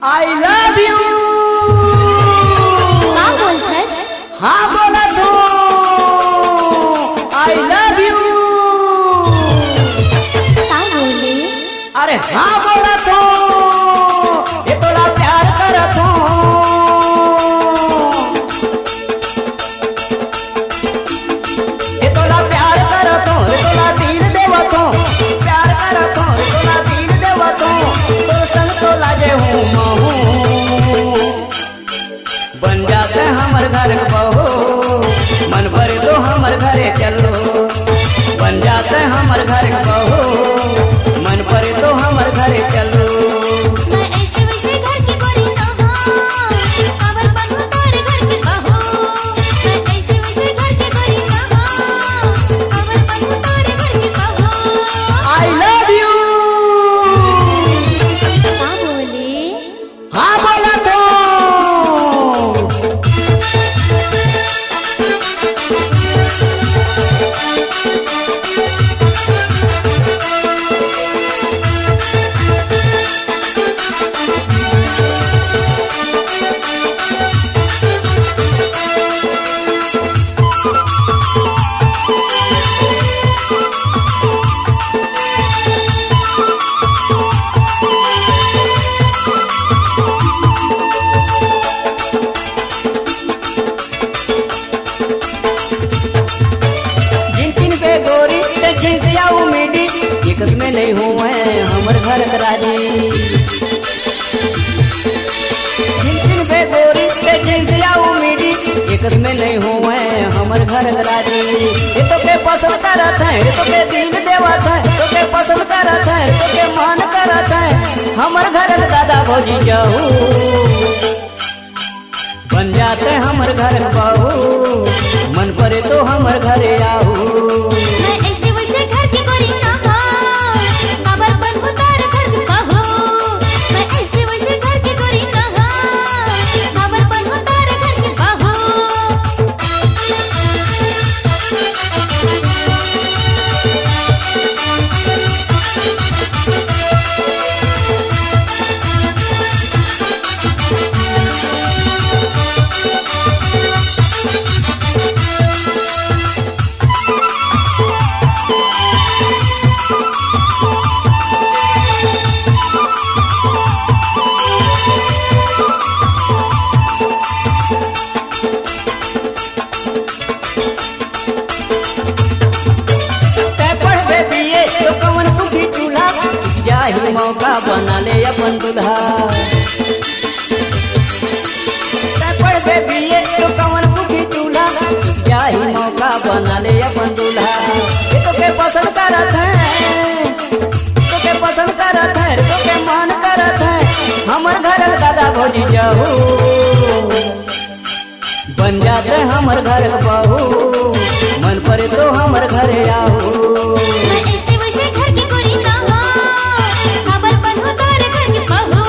I love you. का बोलथस? हाँ बोला तू आई लव यू। का बोले? अरे हाँ बोला तू ये तोला प्यार करत हूँ। ये तोला प्यार करत हूँ, ये तोला दिल देवत हूँ। प्यार करत हूँ, ये तोला दिल देवत हूँ। तो संग तो लागे हूँ महू। बन जाते हमर घर के बहू, मन भरे तो हमर घरे चलो। बन जाते हमर घर के बहू, मन भरे तो हमर घरे चलो। मैं ऐसे वैसे घर की गोरी ना हूँ, अवर बनूं तारे घर की बहू। मैं ऐसे वैसे घर की गोरी ना हूँ, अवर बनूं तारे घर की बहू। I love you. का बोले? हाँ बोला तो में नहीं हूँ मैं हमर घर करारी। जिन पे गोरी पे जिनसे आऊ मीडी, एकस में नहीं हूँ मैं हमर घर करारी। ये तो के पसंद करत है, ये तो के दिल देवत है, तो के पसंद करत है, तो के मान करत है। हमर घर दादा भौजी जाऊ, बन जाते हमर घर बहू। मन परे तो हमर घरे आऊ। मैं ऐसे वैसे घर की गोरी ना हूँ, अवर बनूं तारे घर की बहू। मैं ऐसे वैसे घर की गोरी ना हूँ, अवर बनूं तारे घर की बहू। मौका बना ले अपन दुल्हा। पढ़ बे बीए तो कवन दुखी चूल्हा, जाही मौका बना ले अपन दुल्हा। ये तो के पसंद करत है, तो के पसंद करत है, तो के मान करत है। हमर घर दादा भौजी जाऊ, बन जाते हमर घर बहू। मन परे तो हमर घरे आऊ। मैं ऐसे वैसे घर की गोरी ना हूँ, अवर बनूं तारे घर की बहू।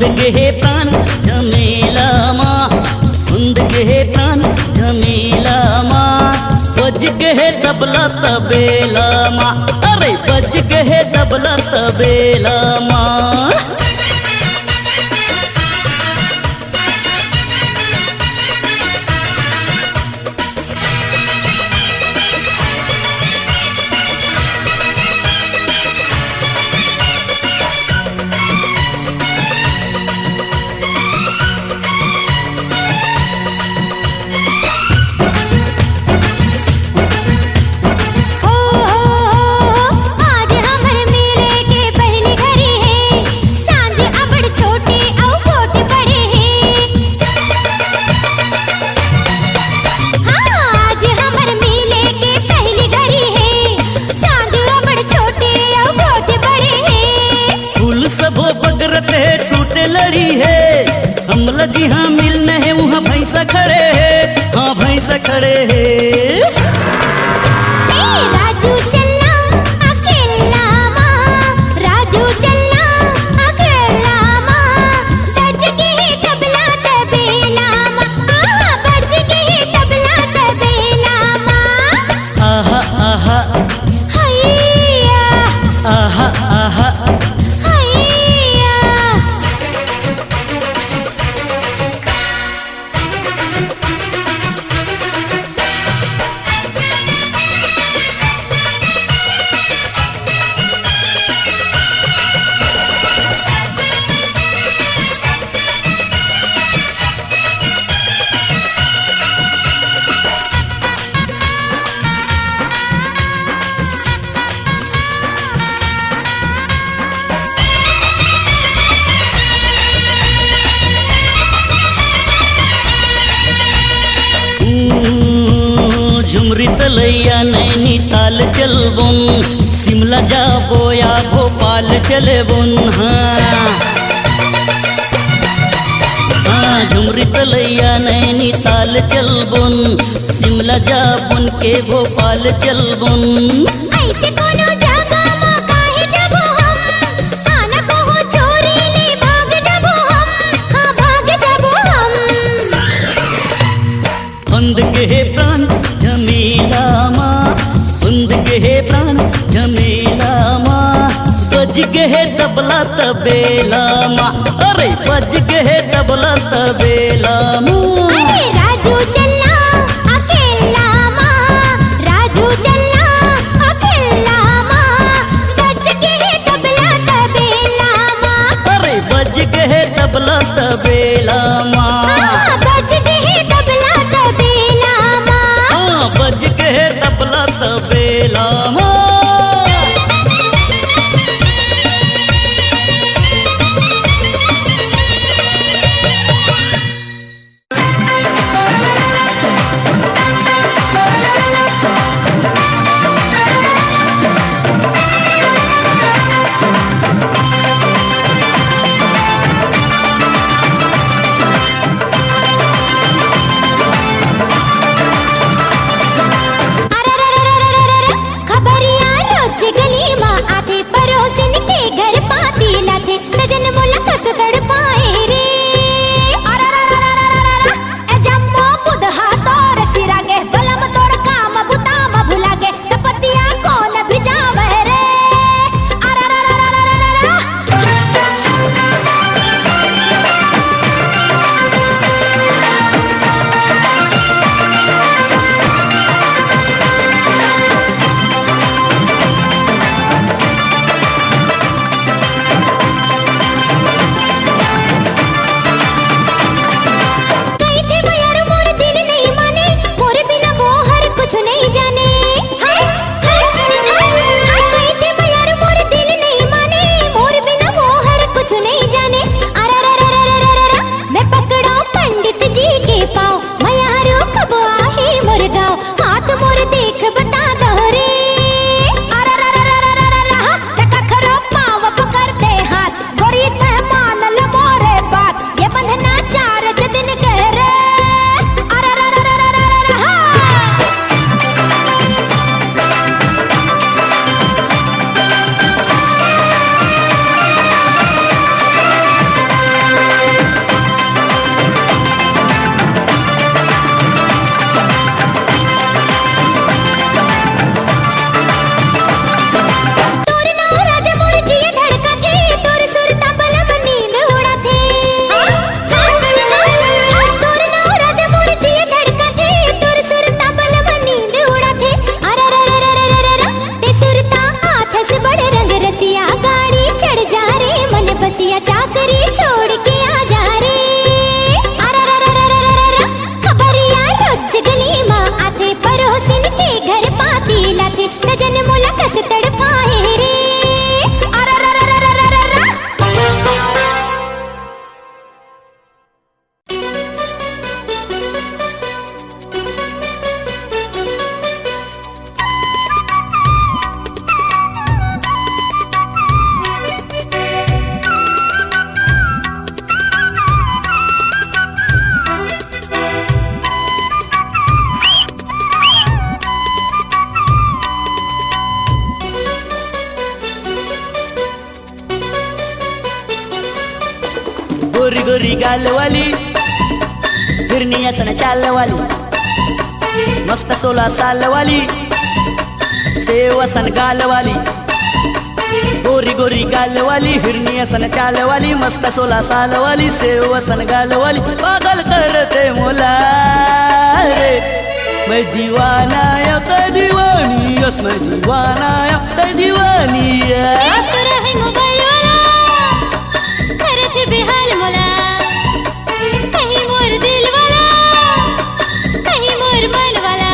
गे प्राण झमेलामा धुंद गे प्राण झमेलामा बज गे तबला तबेलामा अरे बज गे तबला तबेलामा जी हाँ मिलने है वहाँ भैंसा खड़े है हाँ भैंसा खड़े है राजू चलना अकेला माँ राजू चलना अकेला माँ बज गे तबला तबेला माँ बज गे तबला तबेला माँ आहा आहा हैया आहा आहा हैया झुमरी तलैया नैनीताल चलबुन शिमला जाबो या भोपाल चलबुन हाँ झुमरी तलैया नैनीताल चलबुन शिमला जाबुन के भोपाल चलबुन ऐसे कोनो जगह माँ काहे जबो हम आना कहो चोरी ले भाग जबो हम हाँ भाग जबो हम बंद गे प्राण झमेलामा बंद गे प्राण झमेलामा बज गे तबला तबेलामा अरे बज गे तबला तबेलामा अरे राजू चलना अकेला माँ राजू चलना अकेला माँ बज गे तबला तबेला माँ अरे बज गे तबला तबेलामा बज गे तबला तबेला माँ हाँ बज गे तबला तबेलामा गोरी गोरी गाल वाली हिरनी असन चाल वाली मस्त 16 साल वाली सेव असन गाल वाली गोरी गोरी गाल वाली हिरनी असन चाल वाली मस्त 16 साल वाली सेव असन गाल वाली पागल करते मोला रे मैं दीवाना या तो दीवानी यस मैं दीवाना या तो दीवानी एक रहे मोबाइल वाला करे थे बेहाल मोला कहीं मोर दिल वाला कहीं मोर मन वाला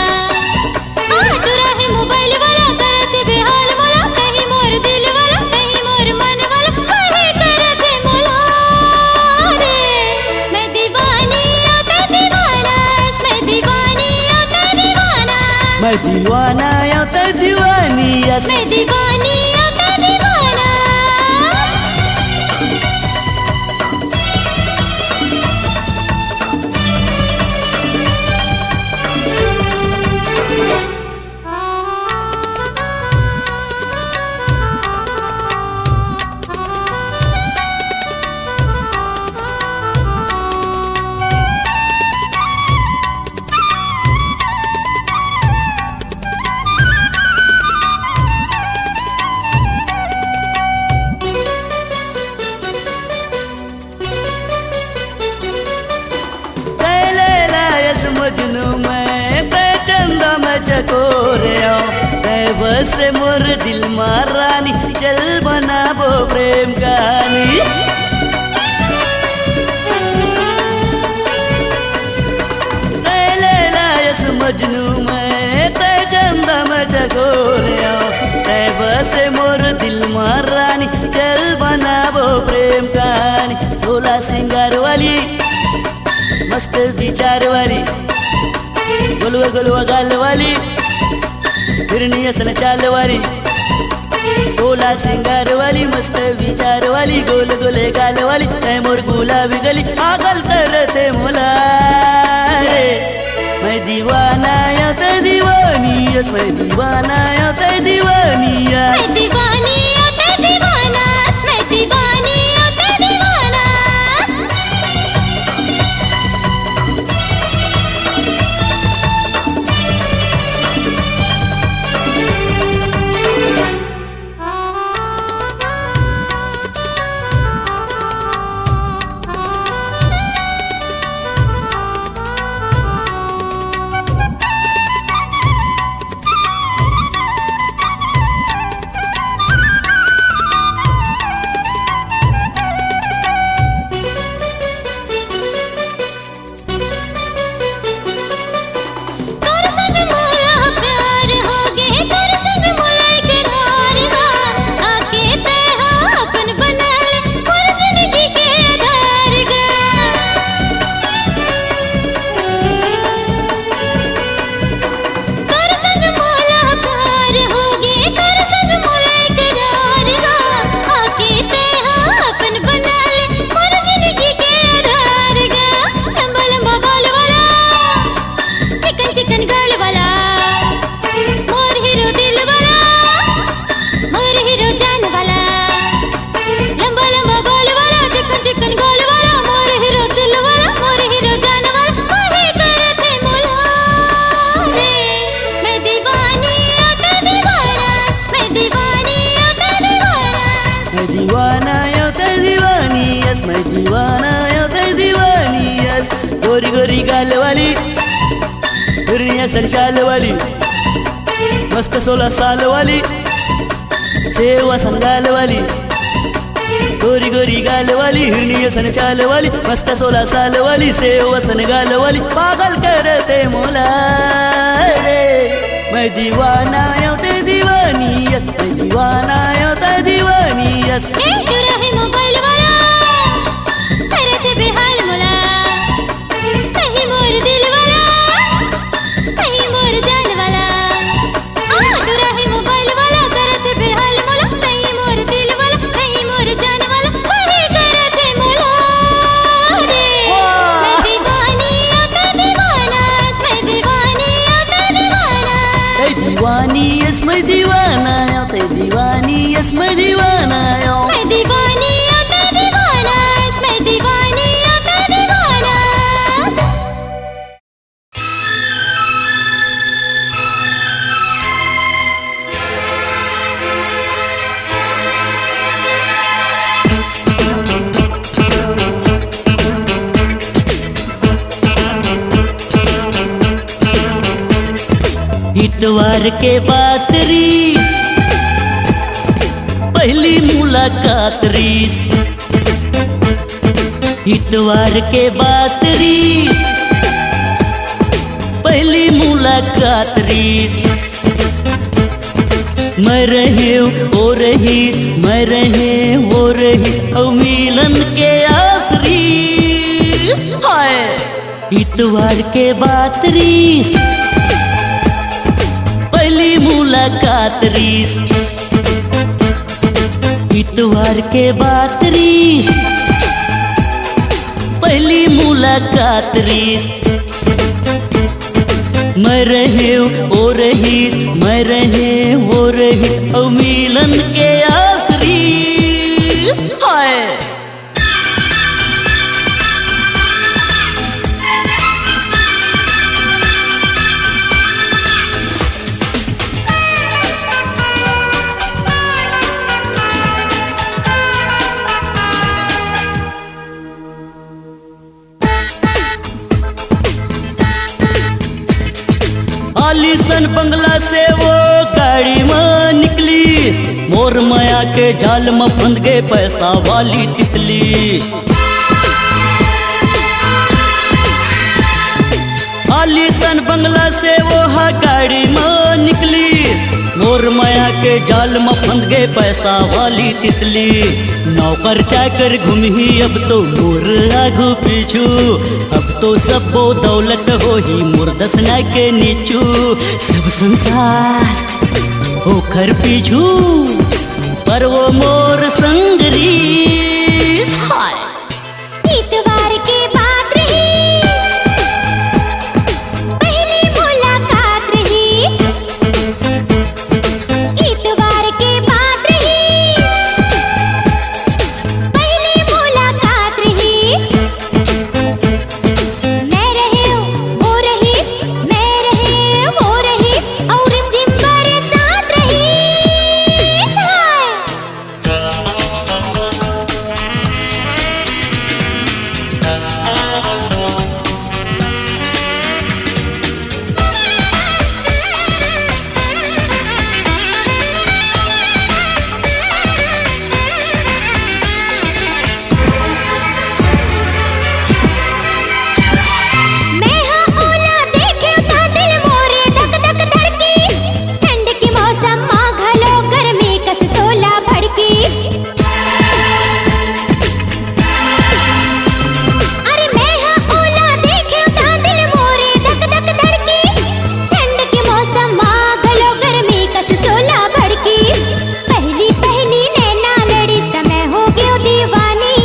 तू रहे मोबाइल वाला करे थे बेहाल मोला कहीं मोर दिल वाला कहीं मोर मन वाला कहीं करे थे मोला रे मैं दीवानी या तो दीवाना मैं दीवानी या तो दीवाना मैं दीवाना या तो दीवानी यस मैं दीवानी या तो दीवाना मजनू मैं ते चंदा मैं चकोरिया ते बस मोर दिल मारानी चल बनाबो प्रेम कहानी ते लैला यस मजनू मैं ते चंदा मैं चकोरिया ते बस मोर दिल मारानी चल बनाबो प्रेम कहानी 16 सिंगार वाली मस्त विचार वाली गोलवा गोलवा गाल वाली हिरनी असन चाल वाली 16 सिंगार वाली मस्त विचार वाली गोल गोले गाल वाली तै मोर गुलाबी गली पागल करते मोला रे मैं दीवाना या तो दीवानी यस मैं दीवाना या तो दीवानी मैं दीवानी या तो दीवाना मैं दीवानी या तो दीवाना दीवाना या तो दीवानी यस गोरी गोरी गाल वाली हिरनी असन चाल वाली मस्त 16 साल वाली सेव असन गाल वाली गोरी गोरी गाल वाली हिरनी असन चाल वाली मस्त 16 साल वाली सेव असन गाल वाली पागल करते मोला रे मैं दीवाना या तो दीवानी यस मैं दीवाना या तो दीवानी यस मोबाइल वाला करे थे बेहाल मोला कहीं मोर दिल वाला कहीं मोर जान वाला तू रहे मोबाइल वाला करे थे बेहाल मोला कहीं मोर दिल वाला कहीं मोर जान वाला कहीं करे थे मोला रे मैं दीवानी या तो दीवाना मैं दीवानी या तो दीवाना दीवानी यस मैं दीवाना या तो दीवानी यस मैं दीवाना मैं इतवार के बात रीस, पहली मुलाकात रीस। इतवार के बात रीस, पहली मुलाकात रीस। मैं रहे हो रहीस, मैं रहे हो रहीस, और मिलन के आसरी। हाय इतवार के बात रीस, पहली मुलाकात रीस। इतवार के बात रीस, पहली मुलाकात रीस। मैं रहे हो रहीस, मैं रहे हो रहीस, और मिलन के आसरी। हाय आलीसन बंगला से वो गाड़ी में निकली, मोर माया के जाल में फंद गए पैसा वाली तितली। आलीसन बंगला से वो गाड़ी में निकली, मोर माया के जाल में फंद गए पैसा वाली तितली। नौकर चाकर घूमी अब तो मोर आगू पीछू, अब तो सब वो दौलत हो ही मोर दसना के नीचू। सब संसार ओखर पीछू, पर वो मोर संगरी। इतवार के बात रही, पहली मुलाकात रही। इतवार के बात रही, पहली मुलाकात रही। मैं रहे हो रही, मैं रहे हो रही, और रिमझिम बरसात रही। मैं हाँ ओला देखे था दिल मोरे धक धक धड़की, ठंड की मौसम माँ घलो गर्मी कस सोला भड़की। अरे मैं हाँ ओला देखे था दिल मोरे धक धक धड़की, ठंड की मौसम माँ घलो गर्मी कस सोला भड़की। पहली पहली नैना लड़ी सा मैं हो गयो दीवानी,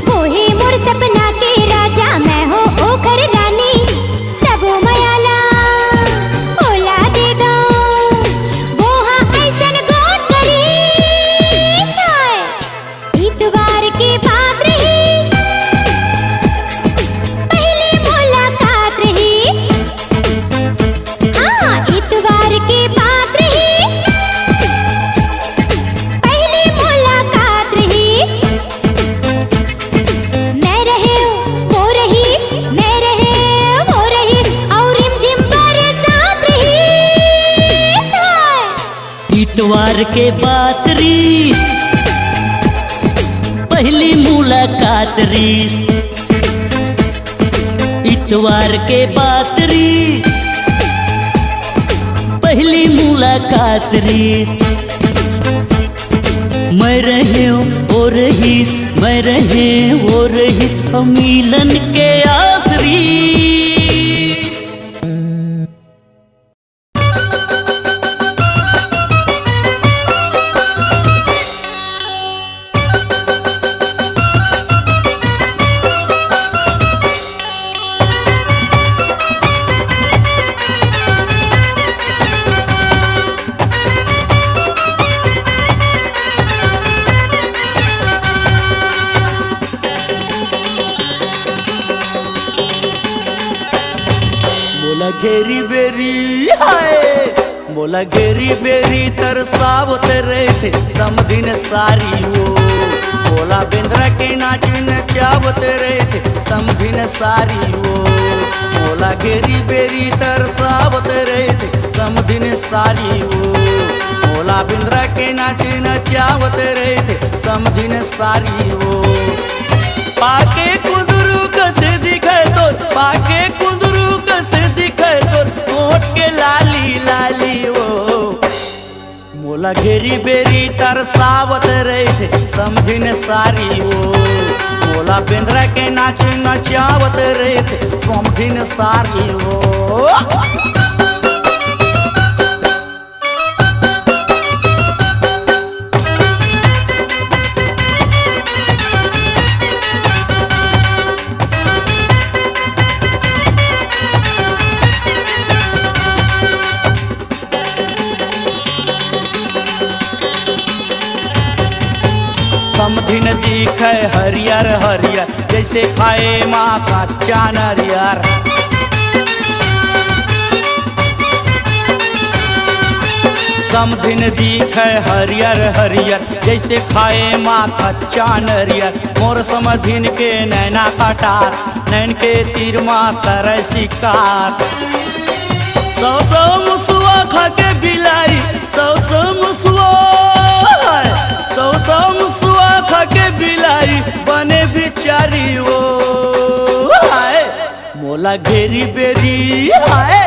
वो है मोर सपना के राजा, मैं हो ओखर रानी। सब मयाला ओला दे दो, वो हाँ ऐसन गोट करी। इतवार के बात रही, पहली मुलाकात रही। हाँ इतवार के बात रही, पहली मुलाकात रही। मैं रहे हो रही, मैं रहे हो रही, और रिमझिम बरसात रही। इतवार के बात रीस, पहली मुलाकात रीस। इतवार के बात रीस, पहली मुलाकात रीस। मैं रहे हो रहीस, मैं रहे हो रहीस, और मिलन के आसरी। मोला घेरी बेरी हाय, मोला घेरी बेरी तरसावत रहे थे समदिन सारी वो। भोला बिंद्रा के नाच नचावत रहे थे समधिन सारी वो। भोला घेरी बेरी तरसावत रहे थे समधिन सारी वो। भोला बिंद्रा के नाच नचावत रहे थे समधिन सारी वो। पाके कुंदरू कसे दिखे तो, पाके कुंदरू कसे दिखे तो, होठ के लाली लाली वो। मोला घेरी बेरी तरसावत रहे थे समधिन सारी वो। भोला बिंद्रा के नाच नचावत रहे थे समधिन सारी वो। समधिन दिखे हरियर हरियर जैसे खाए माँ का चानरियर। समधिन दिखे हरियर हरियर जैसे खाए माँ का चानरियर। मोर समधिन के नैना कटार, नैन के तीर माँ करे शिकार। सौ सौ मुसुआ खा के बिलाई, सौ सौ मुसुआ, सौ सौ मुसुआ खा के बिलाई बने बिचारी वो। हाय मोला घेरी बेरी, हाय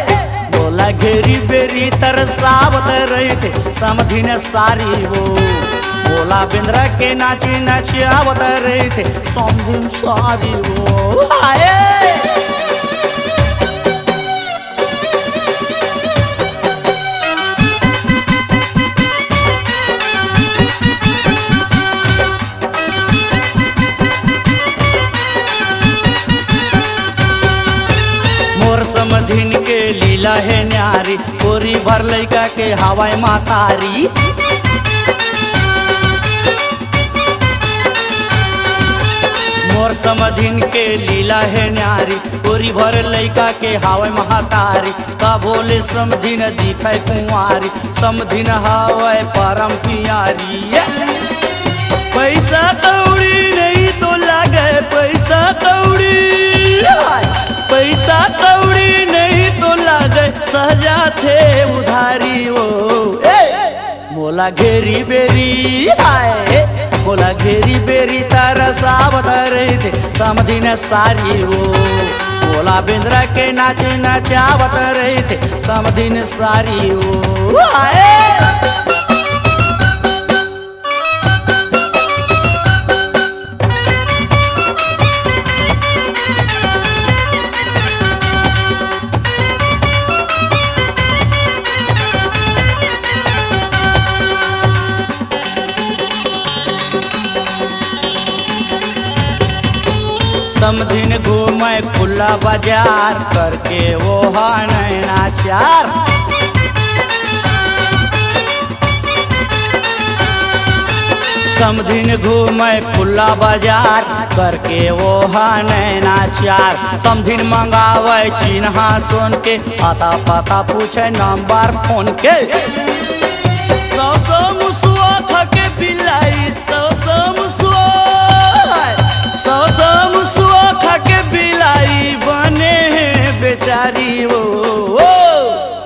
मोला घेरी बेरी तरसावत रहे थे समधिन सारी वो। भोला बिंद्रा के नाच नचावत रहे थे समधिन सारी वो। हाय समधिन के लीला है न्यारी, गोरी भर लैका के हवाई मातारी। मोर समधिन के लीला है न्यारी, गोरी भर लैका के हवाई महातारी। का बोले समधिन दिखे कुंवारी, समधिन हवाई परम प्यारी। पैसा कौड़ी नहीं तो लागे, पैसा कौड़ी, पैसा कौड़ी नहीं तो लागे सहजा थे उधारी वो। मोला घेरी बेरी, हाय मोला घेरी बेरी तरसावत रहे थे समधिन सारी वो। भोला बिंद्रा के नाच नचावत रहे थे समधिन सारी वो। हाय समधिन घूमे खुला बाजार करके वो नैनाचार। समधिन घूमे खुला बाजार करके वो नैनाचार। समधिन मंगावे चिन्हा सुन के, आता पता पूछे नंबर फोन के। सौ सौ मुसुआ खा के बिलाई, सौ सौ मुसुआ, सौ सौ मुसुआ खा के बिलाई बने हैं बेचारी वो।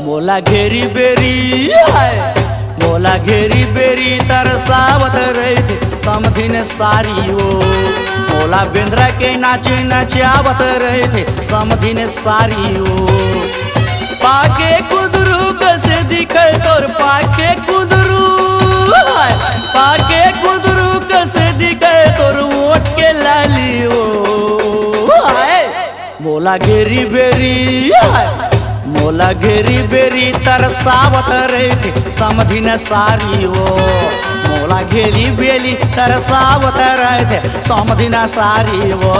मोला घेरी बेरी, है मोला घेरी बेरी तरसावत रहे थे समधिन सारी वो। भोला बिंद्रा के नाच नचावत रहे थे समधिन सारी वो। पाके कुदरू कसे दिखे तोर, पाके कुदरू, पाके कुदरू कसे दिखे तोर ओठ के लाली वो। मोला घेरी बेरी, मोला घेरी बेरी तरसावत रहे थे समधिन सारी वो। मोला घेरी बेली तरसावत रहे थे समधिन सारी वो।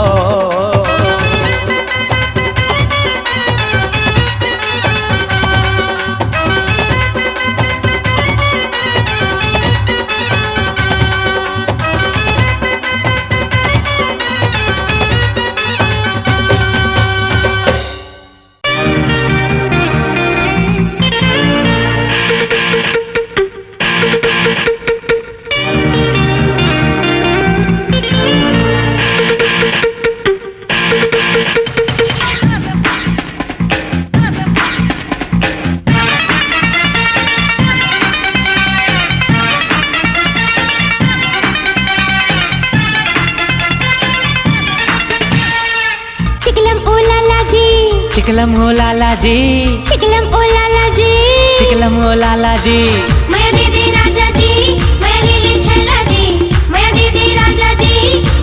चिकलम हो लाला जी, चिकलम ओ लाला जी, चिकलम हो लाला जी। मैं दीदी राजा जी, मैं लीली छल्ला जी, मैं दीदी राजा जी,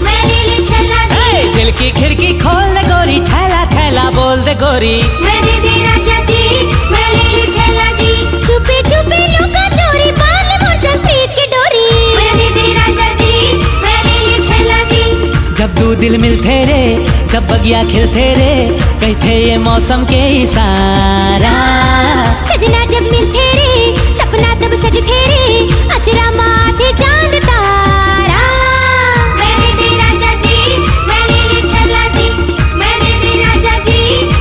मैं लीली छल्ला जी। दिल की खिड़की खोल दे गोरी, छैला छैला बोल दे गोरी। मैं दीदी राजा जी, मैं लीली छल्ला जी। छुपे छुपे लुका चोरी बांध मोर संग प्रीत की डोरी। मैं दीदी राजा जी, मैं लीली छल्ला जी। जब दो दिल मिलते रे तब बगिया खिलते रे, कहते ये मौसम के इशारा। सजना जब मिलते रे सपना तब सजते रे, अचरा माथे चांद तारा। मैं दीदी राजा जी, मैं लीली छल्ला जी, मैं दीदी राजा जी,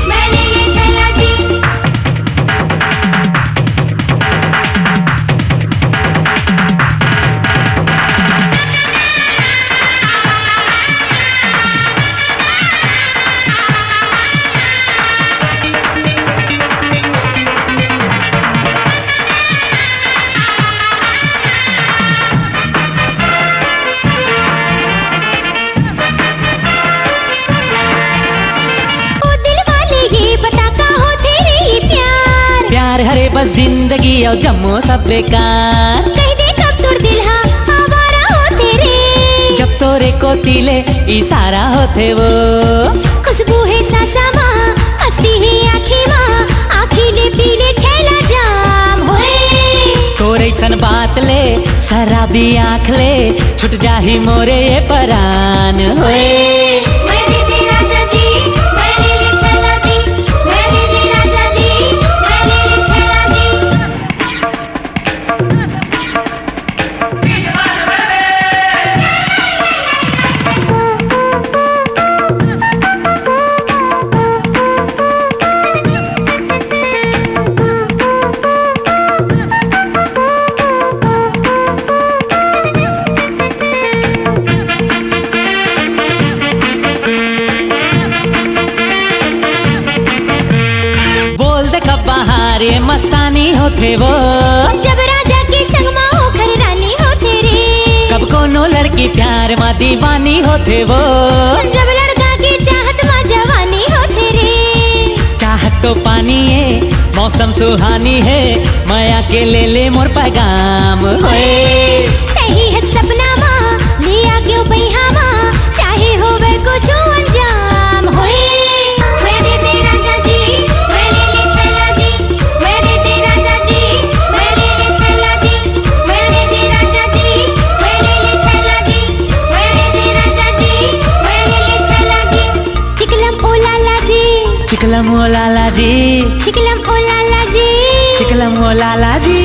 मैं लीली छल्ला जी। हरे बस जिंदगी और जम्मो सब बेकार। कह दे कब तुर दिल हाँ आवारा होते रे, जब तोरे को तिले इशारा होते वो। खुशबू है सासा माँ, हंसती है आँखें माँ, आँखीले पीले छैला जाम होए। तोरे सन बात ले शराबी आँख ले, छुट जाही मोरे ये परान होए। मैं दीदी राजा जी, मैं लीली छल्ला जी, मैं दीदी राजा जी, मैं लीली छल्ला जी। ये मस्तानी होते वो, जब राजा के संग माँ होकर रानी होते रे। कब कोनो लड़की प्यार माँ दीवानी होते वो, जब लड़का की चाहत माँ जवानी होते रे। चाहत तो पानी है मौसम सुहानी है, माया के ले मोर पैगाम होए। नहीं है सपना माँ लिया क्यों बैहा माँ, चाहे होवे कुछ अंजाम होए। मैं दीदी राजा जी, मैं लीली छल्ला जी, मैं दीदी राजा जी, मैं लीली छल्ला जी, मैं दीदी राजा जी, मैं लीली छल्ला जी, मैं दीदी राजा जी, मैं लीली छल्ला जी। चिकलम ओ लाला जी, चिकलम ओ लाला जी, चिकलम ओ लाला जी, चिकलम ओ लाला जी।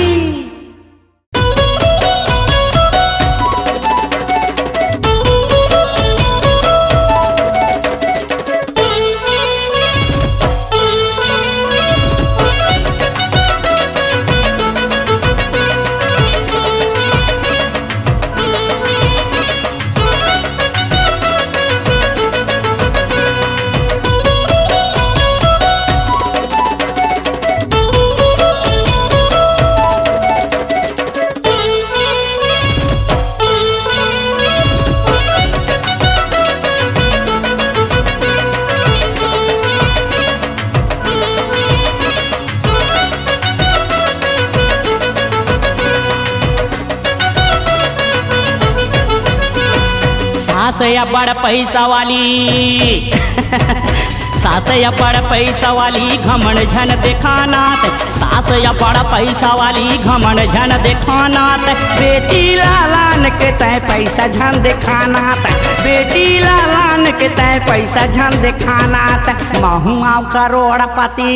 सास या बड़ पैसा वाली सास या बड़ पैसा वाली घमंड झन देखानात, सास या बड़ पैसा वाली घमंड झन देखानात। बेटी लालान के तय पैसा झन देखानात, बेटी लालान के तय पैसा झन देखानात। महू आव करोड़पति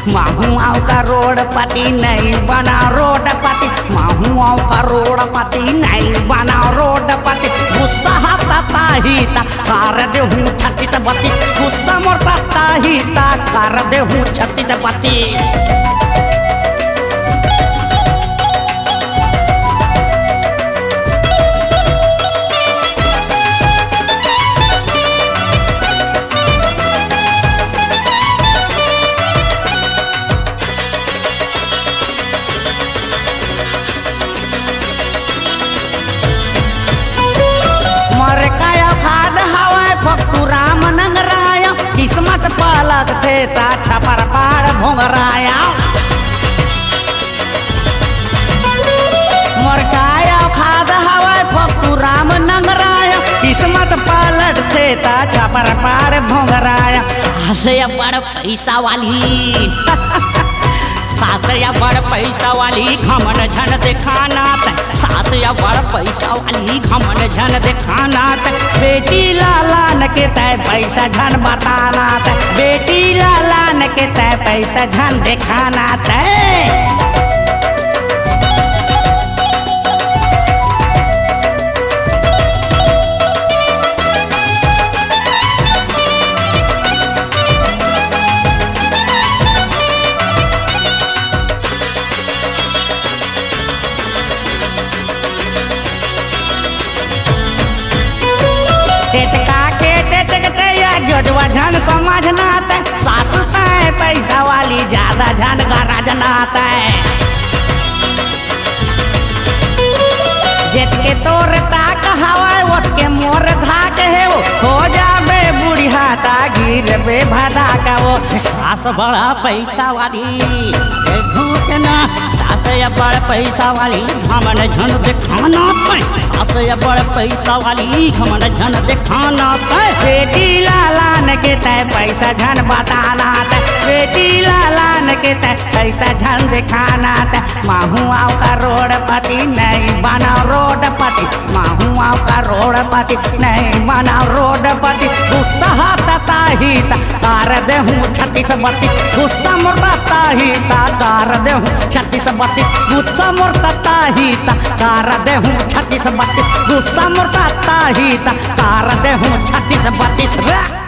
महू आव करोड़पति नहीं बना रोडपति, महू आव करोड़पति नहीं बना रोडपति। गुस्सा हाता ही ता कर दे हूँ छत्तीस बत्ती, गुस्सा मोरता ही ता कर दे हूँ छत्तीस बत्ती। किस्मत पर भोंगराया मोरकाया खाद हवा पप्पू राम नंगराया किस्मत पलट थे ता छपर पार भोंगराया सास या बड़ पैसा वाली सास या बड़ पैसा वाली घमन झन दिखाना तै सास या बड़ पैसा वाली घमन झन दिखाना तै बेटी लालान के तय पैसा झन बताना तय बेटी लालान के तय पैसा झन दिखाना तय टेटका के टेटकते या जोजवा झन समझना तय सासु तय पैसा वाली ज्यादा झन गरजना तय जेट के तोर ताक हवा ओट के मोर धाक है वो हो जाबे बुढ़िया ता गिर बे भदा का वो सास बड़ा पैसा वाली घूटना सास या बड़ पैसा वाली घमन झन दिखाना तै सास या बड़ पैसा वाली घमन झन दिखाना तै बेटी लालान के तय पैसा झन बताना तय बेटी लालान के तय पैसा झन दिखाना तय माहुआव का रोडपति नहीं बना रोडपति माहुआव का रोडपति नहीं बना रोडपति गुस्सा तता ही कार दे हूँ 36 32 गुस्सा मुर्दा ही कार दे हूँ 36 32 गुस्सा मुर्दा ही कार दे हूँ 36 32 गुस्सा मुर्दा ही कार दे हूँ 36 32